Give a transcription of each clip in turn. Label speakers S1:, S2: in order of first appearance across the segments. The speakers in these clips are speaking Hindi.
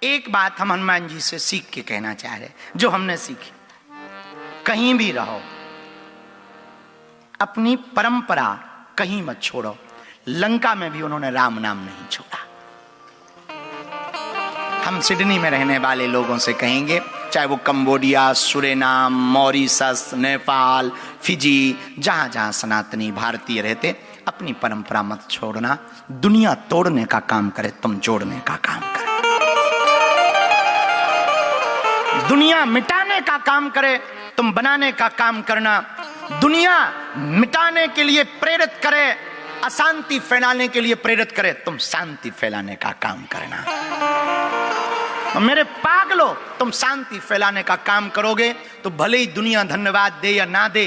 S1: एक बात हम हनुमान जी से सीख के कहना चाह रहे, जो हमने सीखी, कहीं भी रहो अपनी परंपरा कहीं मत छोड़ो। लंका में भी उन्होंने राम नाम नहीं छोड़ा। हम सिडनी में रहने वाले लोगों से कहेंगे, चाहे वो कंबोडिया, सुरेनाम, मॉरिशस, नेपाल, फिजी, जहां जहां सनातनी भारतीय रहते, अपनी परंपरा मत छोड़ना। दुनिया तोड़ने का काम करे, तुम जोड़ने का काम करे। दुनिया मिटाने का काम करे, तुम बनाने का काम करना। दुनिया मिटाने के लिए प्रेरित करे, अशांति फैलाने के लिए प्रेरित करे, तुम शांति फैलाने का काम करना। मेरे पागलो, तुम शांति फैलाने का काम करोगे तो भले ही दुनिया धन्यवाद दे या ना दे,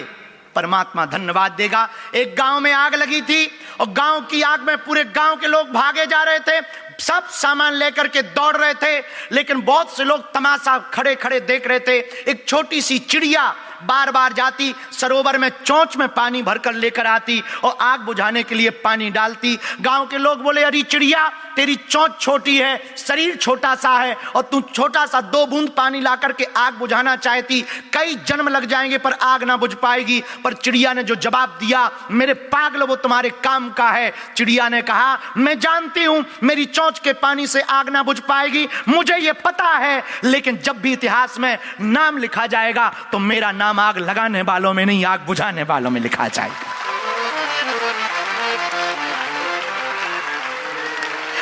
S1: परमात्मा धन्यवाद देगा। एक गांव में आग लगी थी और गांव की आग में पूरे गांव के लोग भागे जा रहे थे, सब सामान लेकर के दौड़ रहे थे, लेकिन बहुत से लोग तमाशा खड़े खड़े देख रहे थे। एक छोटी सी चिड़िया बार बार जाती, सरोवर में चोंच में पानी भरकर लेकर आती और आग बुझाने के लिए पानी डालती। गांव के लोग बोले, अरे चिड़िया, तेरी चोंच छोटी है, शरीर छोटा सा है और तू छोटा सा 2 बूंद पानी ला करके आग बुझाना चाहती, कई जन्म लग जाएंगे पर आग ना बुझ पाएगी। पर चिड़िया ने जो जवाब दिया, मेरे पागल, वो तुम्हारे काम का है। चिड़िया ने कहा, मैं जानती हूं मेरी चोंच के पानी से आग ना बुझ पाएगी, मुझे ये पता है, लेकिन जब भी इतिहास में नाम लिखा जाएगा तो मेरा नाम आग लगाने वालों में नहीं, आग बुझाने वालों में लिखा जाएगा।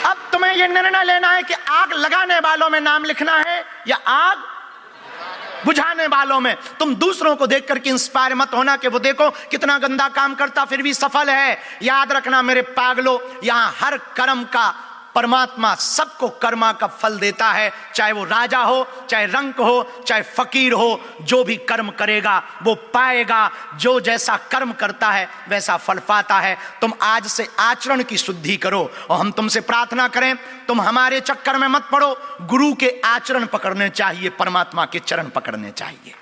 S1: अब तुम्हें यह निर्णय लेना है कि आग लगाने वालों में नाम लिखना है या आग बुझाने वालों में। तुम दूसरों को देख करके इंस्पायर मत होना कि वो देखो कितना गंदा काम करता फिर भी सफल है। याद रखना मेरे पागलों, यहां हर कर्म का परमात्मा सबको कर्मा का फल देता है, चाहे वो राजा हो, चाहे रंक हो, चाहे फकीर हो। जो भी कर्म करेगा वो पाएगा, जो जैसा कर्म करता है वैसा फल पाता है। तुम आज से आचरण की शुद्धि करो और हम तुमसे प्रार्थना करें, तुम हमारे चक्कर में मत पड़ो। गुरु के आचरण पकड़ने चाहिए, परमात्मा के चरण पकड़ने चाहिए।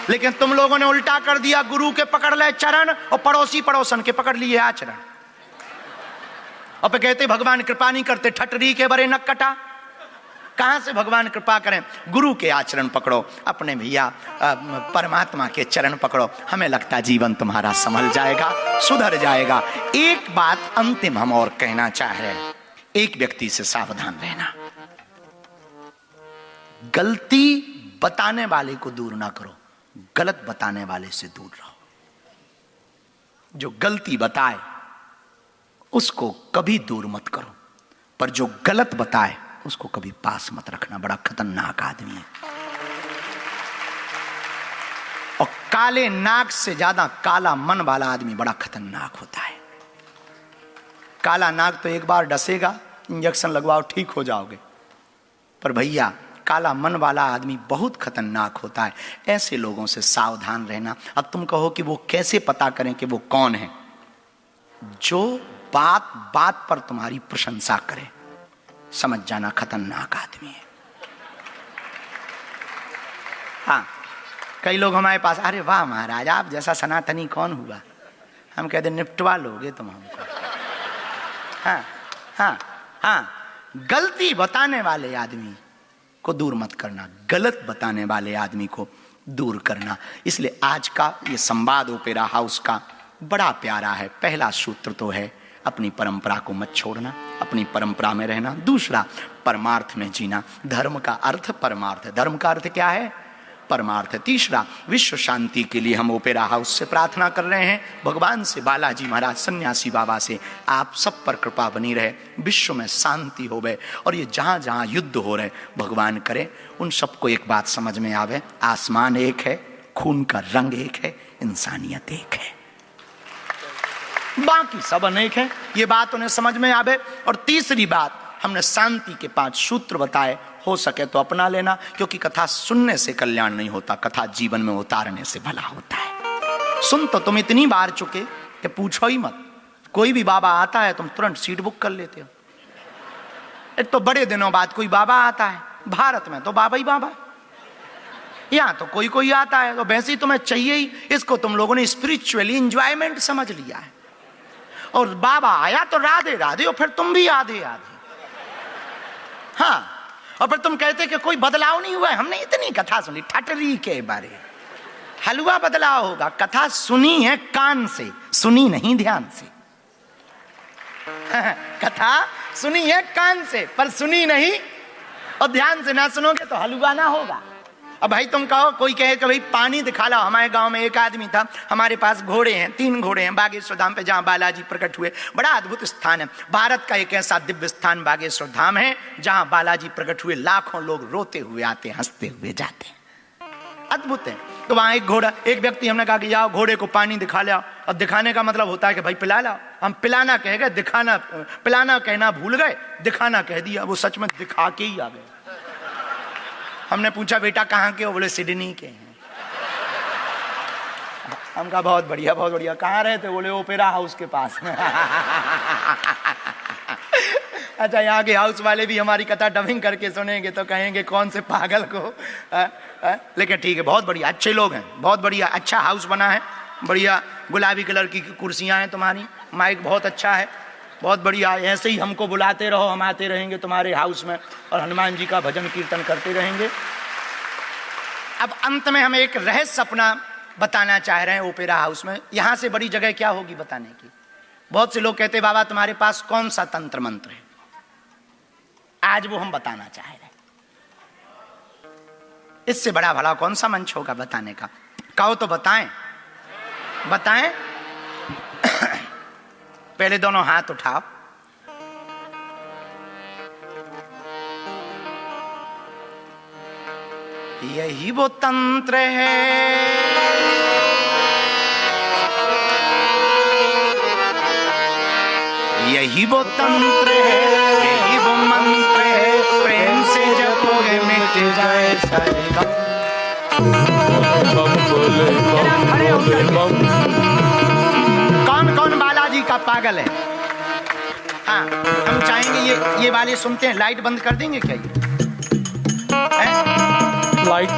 S1: लेकिन तुम लोगों ने उल्टा कर दिया, गुरु के पकड़ ले चरण और पड़ोसी पड़ोसन के पकड़ लिए आचरण। और पे कहते भगवान कृपा नहीं करते, ठटरी के बरे नक कटा। कहां से भगवान कृपा करें? गुरु के आचरण पकड़ो, अपने भैया परमात्मा के चरण पकड़ो। हमें लगता है जीवन तुम्हारा संभल जाएगा, सुधर जाएगा। एक बात अंतिम हम और कहना चाह रहे हैं, एक व्यक्ति से सावधान रहना, गलती बताने वाले को दूर ना करो, गलत बताने वाले से दूर रहो। जो गलती बताए उसको कभी दूर मत करो, पर जो गलत बताए उसको कभी पास मत रखना। बड़ा खतरनाक आदमी है। और काले नाक से ज्यादा काला मन वाला आदमी बड़ा खतरनाक होता है। काला नाक तो एक बार डसेगा, इंजेक्शन लगवाओ ठीक हो जाओगे, पर भैया काला मन वाला आदमी बहुत खतरनाक होता है। ऐसे लोगों से सावधान रहना। अब तुम कहो कि वो कैसे पता करें कि वो कौन है? जो बात बात पर तुम्हारी प्रशंसा करे, समझ जाना खतरनाक आदमी है। हाँ, कई लोग हमारे पास, अरे वाह महाराज, आप जैसा सनातनी कौन हुआ? हम कहते निपटवा लोगे तुम हमको। हाँ हाँ हाँ, गलती बताने वाले आदमी को दूर मत करना, गलत बताने वाले आदमी को दूर करना। इसलिए आज का ये संवाद ओपेरा हाउस का बड़ा प्यारा है। पहला सूत्र तो है अपनी परंपरा को मत छोड़ना, अपनी परंपरा में रहना। दूसरा, परमार्थ में जीना। धर्म का अर्थ परमार्थ है, धर्म का अर्थ क्या है? परमार्थ है। तीसरा, विश्व शांति के लिए हम ओपेरा हाउस से प्रार्थना कर रहे हैं, भगवान से, बालाजी महाराज, सन्यासी बाबा से, आप सब पर कृपा बनी रहे, विश्व में शांति होवे। और ये जहां जहां युद्ध हो रहे, भगवान करे उन सबको एक बात समझ में आवे, आसमान एक है, खून का रंग एक है, इंसानियत एक है, बाकी सब अनेक है। ये बात उन्हें समझ में आवे। और तीसरी बात, हमने शांति के 5 सूत्र बताए, हो सके तो अपना लेना, क्योंकि कथा सुनने से कल्याण नहीं होता, कथा जीवन में उतारने से भला होता है। सुन तो तुम इतनी बार चुके कि पूछो ही मत। कोई भी बाबा आता है तुम तुरंत सीट बुक कर लेते हो। एक तो बड़े दिनों बाद कोई बाबा आता है, भारत में तो बाबा ही बाबा, यहां तो कोई कोई आता है तो वैसे ही तुम्हें चाहिए ही। इसको तुम लोगों ने स्पिरिचुअली एंजॉयमेंट समझ लिया है। और बाबा आया तो राधे राधे, और फिर तुम भी आधे आधे। हाँ, और फिर तुम कहते कि कोई बदलाव नहीं हुआ है। हमने इतनी कथा सुनी ठटरी के बारे, हलवा बदलाव होगा। कथा सुनी है कान से, सुनी नहीं ध्यान से। कथा सुनी है कान से पर सुनी नहीं, और ध्यान से ना सुनोगे तो हलवा ना होगा। अब भाई तुम कहो, कोई कहे कि भाई पानी दिखा लाओ। हमारे गांव में एक आदमी था, हमारे पास घोड़े हैं, 3 घोड़े हैं बागेश्वर धाम पे, जहां बालाजी प्रकट हुए। बड़ा अद्भुत स्थान है, भारत का एक ऐसा दिव्य स्थान बागेश्वर धाम है जहां बालाजी प्रकट हुए। लाखों लोग रोते हुए आते, हंसते हुए जाते हैं, अद्भुत है। तो वहां एक घोड़ा, एक व्यक्ति, हमने कहा कि जाओ घोड़े को पानी दिखा लाओ। अब दिखाने का मतलब होता है कि भाई पिला लाओ। हम पिलाना कह गए, दिखाना, पिलाना कहना भूल गए, दिखाना कह दिया। वो सच में दिखा के ही आ गए। हमने पूछा बेटा कहाँ के हो? बोले सिडनी के हैं। हम कहा बहुत बढ़िया बहुत बढ़िया। कहाँ रहते? बोले ओपेरा हाउस के पास। अच्छा, यहाँ के हाउस वाले भी हमारी कथा डबिंग करके सुनेंगे तो कहेंगे कौन से पागल को। लेकिन ठीक है, बहुत बढ़िया, अच्छे लोग हैं, बहुत बढ़िया, अच्छा हाउस बना है, बढ़िया गुलाबी कलर की कुर्सियां हैं तुम्हारी, माइक बहुत अच्छा है, बहुत बढ़िया। ऐसे ही हमको बुलाते रहो, हम आते रहेंगे तुम्हारे हाउस में और हनुमान जी का भजन कीर्तन करते रहेंगे। अब अंत में हम एक रहस्य अपना बताना चाह रहे हैं ओपेरा हाउस में। यहां से बड़ी जगह क्या होगी बताने की? बहुत से लोग कहते बाबा तुम्हारे पास कौन सा तंत्र मंत्र है? आज वो हम बताना चाह रहे हैं। इससे बड़ा भला कौन सा मंच होगा बताने का? कहो तो बताएं, बताएं। पहले दोनों हाथ उठाओ। यही वो तंत्र है यही वो तंत्र है, यही वो मंत्र है, प्रेम से जपोगे मिट जाए सारे गम। कौन कौन बालाजी का पागल है? हाँ, हम चाहेंगे ये वाले सुनते हैं। लाइट बंद कर देंगे क्या? ये लाइट